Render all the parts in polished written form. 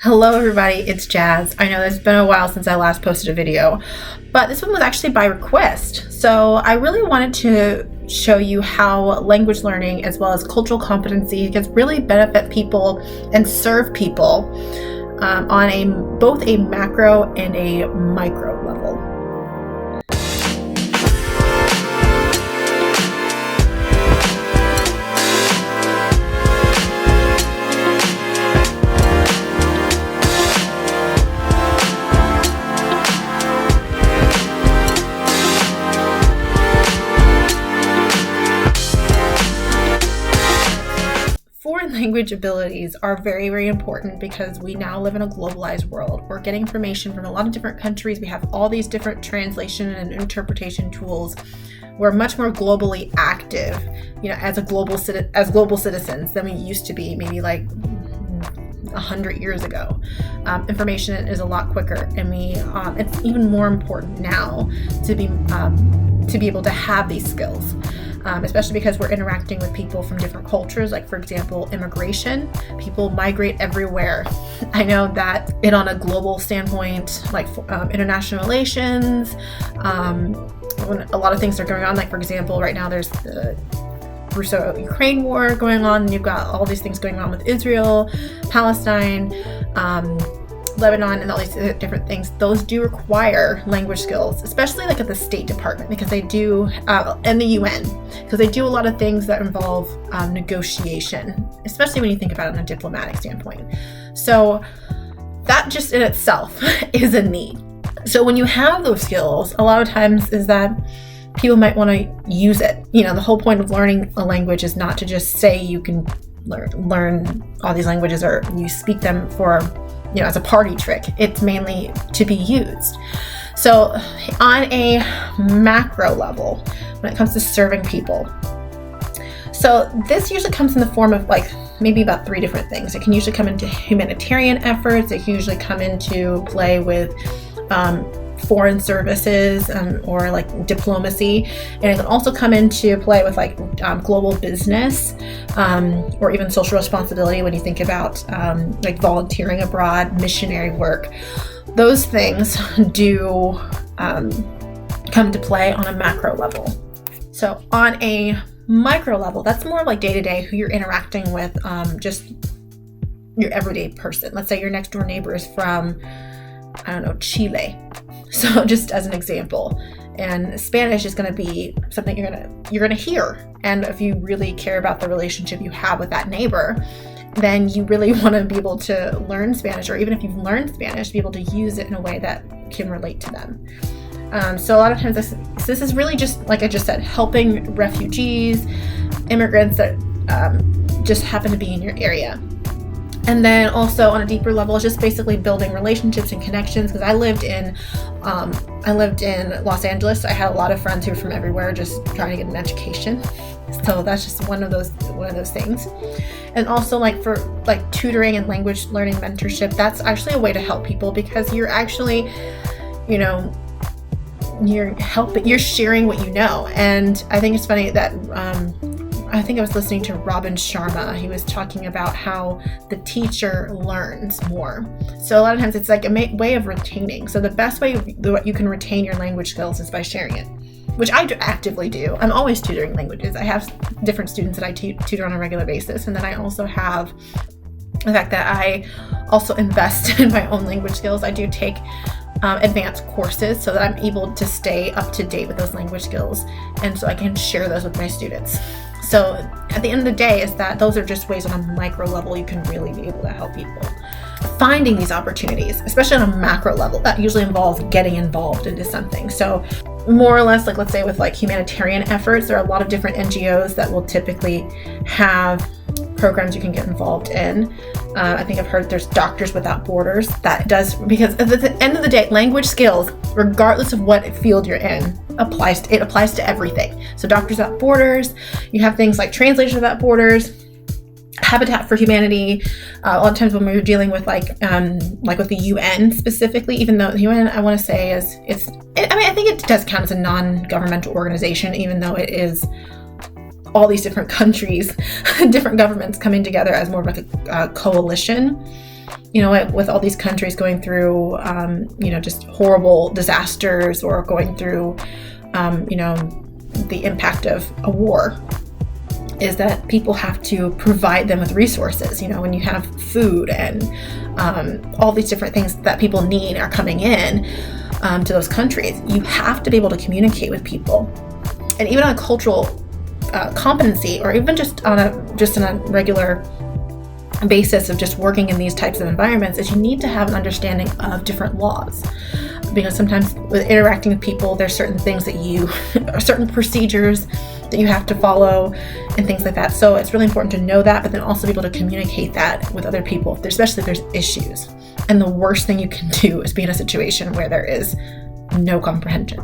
Hello everybody, it's Jazz. I know it's been a while since I last posted a video, but this one was actually by request. So I really wanted to show you how language learning as well as cultural competency can really benefit people and serve people on both a macro and a micro level. Foreign language abilities are very, very important because we now live in a globalized world. We're getting information from a lot of different countries. We have all these different translation and interpretation tools. We're much more globally active, as global citizens than we used to be, maybe like 100 years ago. Information is a lot quicker, and it's even more important now to be able to have these skills. Especially because we're interacting with people from different cultures, like for example, immigration. People migrate everywhere. I know that on a global standpoint, like international relations, when a lot of things are going on, like for example, right now there's the Russo-Ukraine war going on, and you've got all these things going on with Israel, Palestine, Lebanon, and all these different things. Those do require language skills, especially like at the State Department, because they do, and the UN, because they do a lot of things that involve negotiation, especially when you think about it on a diplomatic standpoint. So that just in itself is a need. So when you have those skills, a lot of times is that people might want to use it. The whole point of learning a language is not to just say you can learn all these languages or you speak them for as a party trick. It's mainly to be used. So on a macro level, when it comes to serving people, so this usually comes in the form of maybe about 3 different things. It can usually come into humanitarian efforts. It can usually come into play with foreign services or like diplomacy, and it can also come into play with global business or even social responsibility when you think about volunteering abroad, missionary work. Those things do come into play on a macro level. So on a micro level, that's more like day-to-day, who you're interacting with, just your everyday person. Let's say your next door neighbor is from Chile. So just as an example, and Spanish is going to be something you're going to hear. And if you really care about the relationship you have with that neighbor, then you really want to be able to learn Spanish, or even if you've learned Spanish, be able to use it in a way that can relate to them. So a lot of times this is really just, like I just said, helping refugees, immigrants that just happen to be in your area. And then also on a deeper level, it's just basically building relationships and connections. Because I lived in Los Angeles. I had a lot of friends who were from everywhere, just trying to get an education. So that's just one of those things. And also for tutoring and language learning mentorship, that's actually a way to help people, because you're actually, you're sharing what you know. And I think it's funny that I think I was listening to Robin Sharma. He was talking about how the teacher learns more. So a lot of times it's like a way of retaining. So the best way you can retain your language skills is by sharing it, which I actively do. I'm always tutoring languages. I have different students that I tutor on a regular basis. And then I also have the fact that I also invest in my own language skills. I do take advanced courses so that I'm able to stay up to date with those language skills, and so I can share those with my students. So at the end of the day, is that those are just ways on a micro level you can really be able to help people. Finding these opportunities, especially on a macro level, that usually involves getting involved into something. So more or less, let's say with humanitarian efforts, there are a lot of different NGOs that will typically have programs you can get involved in. I think I've heard there's Doctors Without Borders that does, because at the end of the day, language skills, regardless of what field you're in, applies to everything. So Doctors Without Borders, you have things like Translators Without Borders, Habitat for Humanity. A lot of times when we're dealing with with the UN specifically, even though the UN, I want to say I think it does count as a non-governmental organization, even though it is all these different countries, different governments coming together as more of a coalition. with all these countries going through, just horrible disasters or going through, the impact of a war, is that people have to provide them with resources. When you have food and all these different things that people need are coming in to those countries, you have to be able to communicate with people. And even on a cultural competency, or even just on a regular basis of just working in these types of environments, is you need to have an understanding of different laws. Because sometimes with interacting with people, there's certain things certain procedures that you have to follow and things like that. So it's really important to know that, but then also be able to communicate that with other people, especially if there's issues. And the worst thing you can do is be in a situation where there is no comprehension.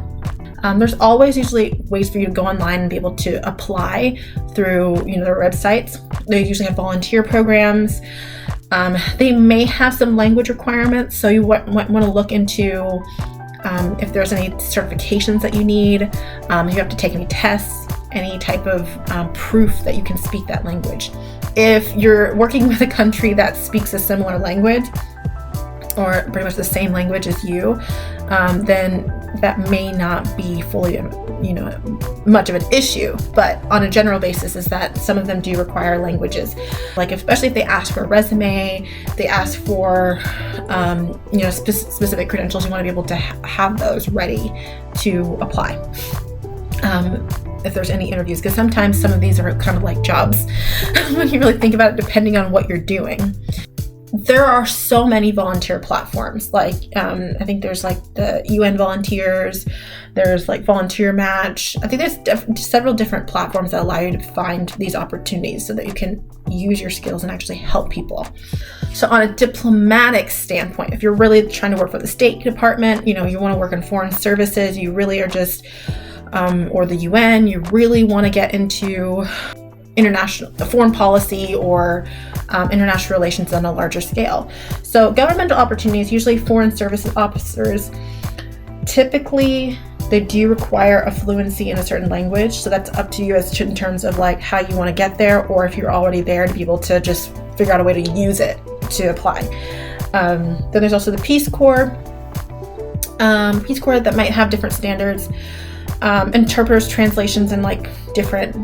There's always usually ways for you to go online and be able to apply through, their websites. They usually have volunteer programs. They may have some language requirements, so you want to look into if there's any certifications that you need, if you have to take any tests, any type of proof that you can speak that language. If you're working with a country that speaks a similar language, or pretty much the same language as you, then that may not be fully, much of an issue. But on a general basis, is that some of them do require languages. Like especially if they ask for a resume, they ask for, specific credentials, you want to be able to have those ready to apply. If there's any interviews, because sometimes some of these are kind of like jobs when you really think about it, depending on what you're doing. There are so many volunteer platforms. Like, I think there's like the UN volunteers, there's like Volunteer Match. I think there's several different platforms that allow you to find these opportunities so that you can use your skills and actually help people. So on a diplomatic standpoint, if you're really trying to work for the State Department, you want to work in foreign services, you really are just, or the UN, you really want to get into international foreign policy or international relations on a larger scale. So governmental opportunities, usually foreign services officers, typically they do require a fluency in a certain language. So that's up to you in terms of like how you want to get there, or if you're already there, to be able to just figure out a way to use it to apply. Then there's also the Peace Corps. Peace Corps that might have different standards. Interpreters, translations, and like different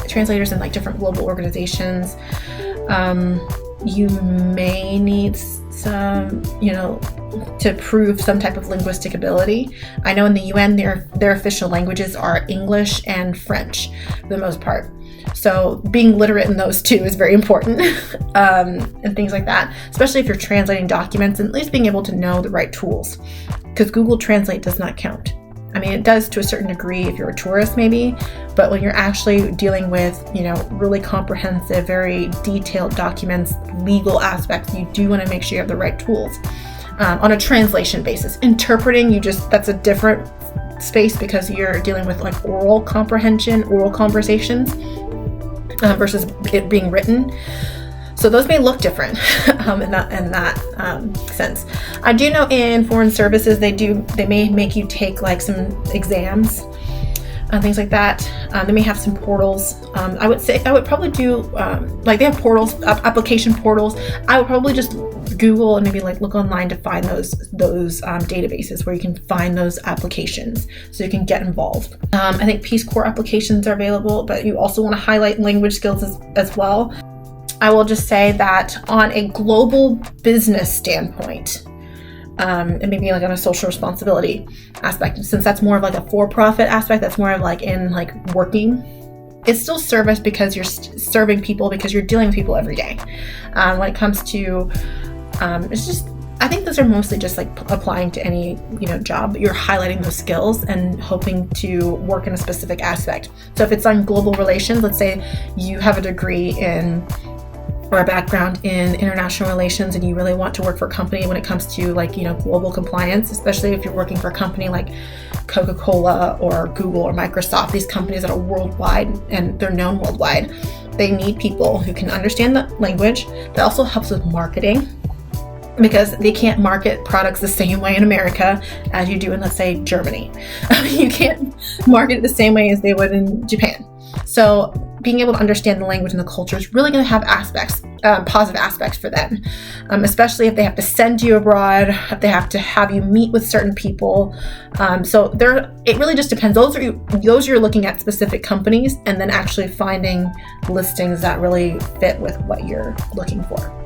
translators in like different global organizations. You may need some, to prove some type of linguistic ability. I know in the UN, their official languages are English and French for the most part. So being literate in those two is very important, and things like that, especially if you're translating documents, and at least being able to know the right tools, because Google Translate does not count. I mean, it does to a certain degree if you're a tourist maybe, but when you're actually dealing with, really comprehensive, very detailed documents, legal aspects, you do want to make sure you have the right tools. On a translation basis, interpreting, that's a different space, because you're dealing with like oral comprehension, oral conversations, versus it being written. So those may look different in that sense. I do know in foreign services they may make you take like some exams, things like that. They may have some portals. I would probably do they have portals, application portals. I would probably just Google and maybe like look online to find those databases where you can find those applications so you can get involved. I think Peace Corps applications are available, but you also want to highlight language skills as well. I will just say that on a global business standpoint, and maybe like on a social responsibility aspect, since that's more of like a for-profit aspect, that's more of like in like working, it's still service because you're serving people, because you're dealing with people every day. When it comes to, it's just, I think those are mostly just like applying to any, job. You're highlighting those skills and hoping to work in a specific aspect. So if it's on global relations, let's say you have a degree in or a background in international relations, and you really want to work for a company when it comes to like, global compliance, especially if you're working for a company like Coca-Cola or Google or Microsoft, these companies that are worldwide and they're known worldwide. They need people who can understand the language. That also helps with marketing, because they can't market products the same way in America as you do in, let's say, Germany. You can't market it the same way as they would in Japan. So being able to understand the language and the culture is really going to have positive aspects for them, especially if they have to send you abroad, if they have you meet with certain people. So it really just depends. Those you're looking at specific companies and then actually finding listings that really fit with what you're looking for.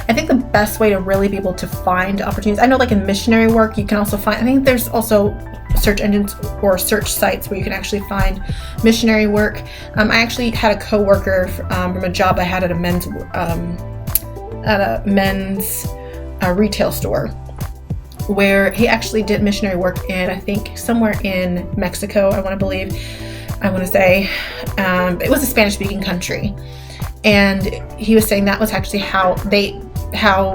I think the best way to really be able to find opportunities, I know like in missionary work, you can also find, I think there's also search engines or search sites where you can actually find missionary work. I actually had a coworker from a job I had at a men's retail store, where he actually did missionary work in, I think, somewhere in Mexico, I want to say. It was a Spanish-speaking country. And he was saying that was actually how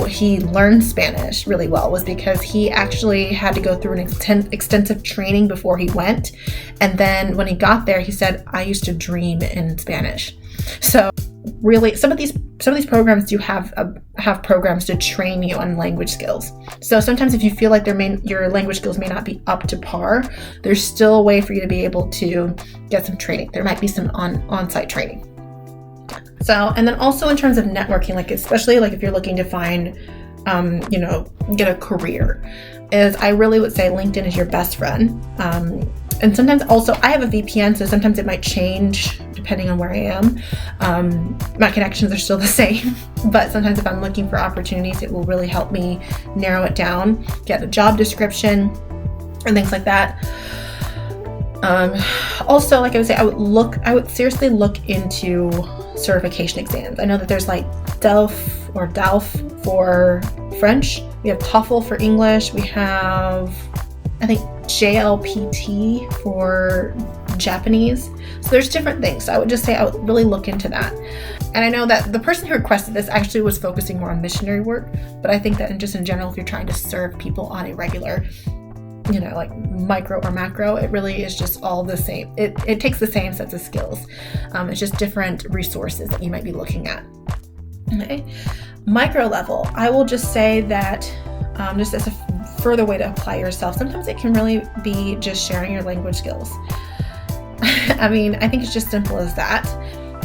he learned Spanish really well, was because he actually had to go through an extensive training before he went. And then when he got there, he said, I used to dream in Spanish. So really, some of these programs do have programs to train you on language skills. So sometimes if you feel like your language skills may not be up to par, there's still a way for you to be able to get some training. There might be some on-site training. So, and then also in terms of networking, like especially like if you're looking to find, get a career, I really would say LinkedIn is your best friend. And sometimes also I have a VPN, so sometimes it might change depending on where I am. My connections are still the same, but sometimes if I'm looking for opportunities, it will really help me narrow it down, get a job description and things like that. Also, like I would say, I would seriously look into certification exams. I know that there's like DELF for French. We have TOEFL for English. We have, I think, JLPT for Japanese. So there's different things. So I would just say I would really look into that. And I know that the person who requested this actually was focusing more on missionary work, but I think that in general, if you're trying to serve people on a regular, like micro or macro, it really is just all the same. It takes the same sets of skills. It's just different resources that you might be looking at. Okay. Micro level, I will just say that just as a further way to apply yourself, sometimes it can really be just sharing your language skills. I mean, I think it's just simple as that.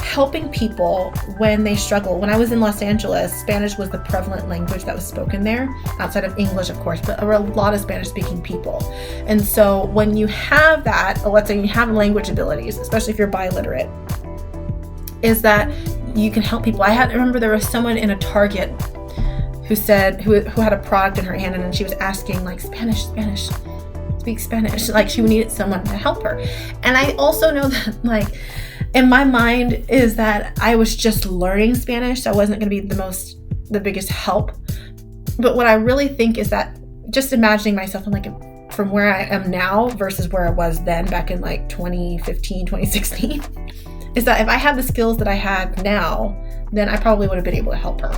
Helping people when they struggle. When I was in Los Angeles, Spanish was the prevalent language that was spoken there, outside of English, of course, but there were a lot of Spanish-speaking people. And so when you have that, or let's say you have language abilities, especially if you're biliterate, is that you can help people. I remember there was someone in a Target who had a product in her hand, and then she was asking like Spanish, speak Spanish, like she needed someone to help her. And I also know that like in my mind is that I was just learning Spanish, so I wasn't going to be the biggest help. But what I really think is that just imagining myself from where I am now versus where I was then back in like 2015, 2016, is that if I had the skills that I had now, then I probably would have been able to help her.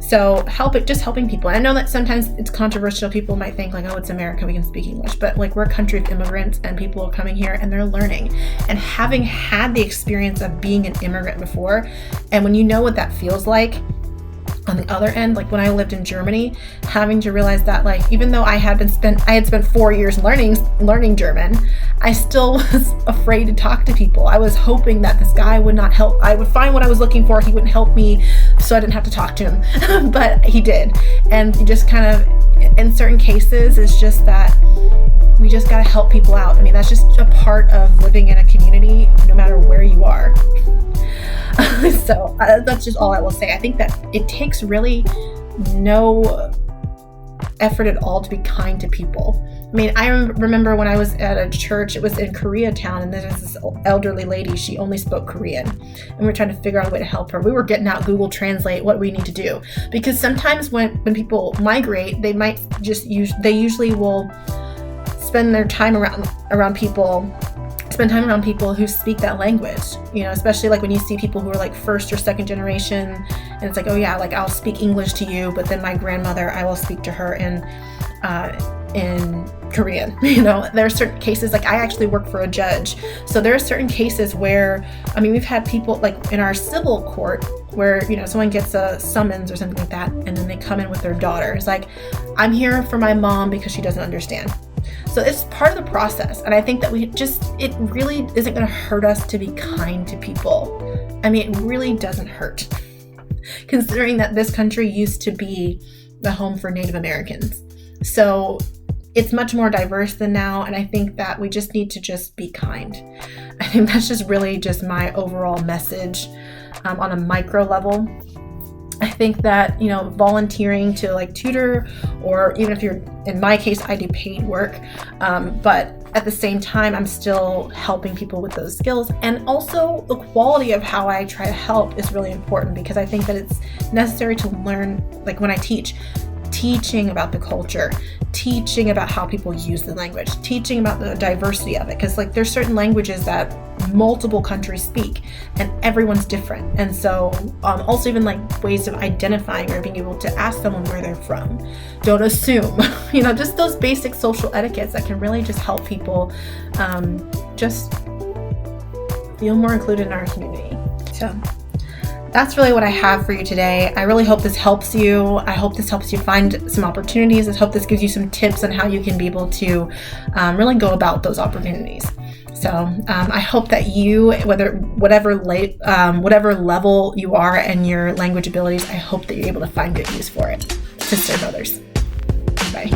So helping people. And I know that sometimes it's controversial. People might think like, oh, it's America, we can speak English. But like we're a country of immigrants and people are coming here and they're learning. And having had the experience of being an immigrant before, and when you know what that feels like, on the other end, like when I lived in Germany, having to realize that like even though I had spent 4 years learning German, I still was afraid to talk to people. I was hoping that this guy would not help. I would find what I was looking for, he wouldn't help me, so I didn't have to talk to him. But he did. And you just kind of, in certain cases, it's just that we just got to help people out. I mean, that's just a part of living in a community, no matter where you are. So that's just all I will say. I think that it takes really no effort at all to be kind to people. I mean, I remember when I was at a church, it was in Koreatown, and there was this elderly lady, she only spoke Korean, and we were trying to figure out a way to help her. We were getting out Google Translate, what we need to do, because sometimes when people migrate, they might they usually will spend their time around people who speak that language, especially like when you see people who are like first or second generation, and it's like, oh yeah, like I'll speak English to you, but then my grandmother, I will speak to her in Korean. There are certain cases, like I actually work for a judge, so there are certain cases where, I mean, we've had people like in our civil court where, someone gets a summons or something like that, and then they come in with their daughter. It's like, I'm here for my mom because she doesn't understand. So it's part of the process. And I think that it really isn't going to hurt us to be kind to people. I mean, it really doesn't hurt, considering that this country used to be the home for Native Americans. So it's much more diverse than now. And I think that we just need to just be kind. I think that's just really just my overall message on a micro level. I think that, volunteering to like tutor, or even if you're, in my case, I do paid work, but at the same time, I'm still helping people with those skills. And also the quality of how I try to help is really important, because I think that it's necessary to learn, like when I teaching about the culture, teaching about how people use the language, teaching about the diversity of it. Because like there's certain languages that multiple countries speak and everyone's different. And so also even like ways of identifying or being able to ask someone where they're from. Don't assume, just those basic social etiquettes that can really just help people just feel more included in our community. So that's really what I have for you today. I really hope this helps you. I hope this helps you find some opportunities. I hope this gives you some tips on how you can be able to really go about those opportunities. So I hope that you, whatever level you are in your language abilities, I hope that you're able to find good use for it to serve others. Bye.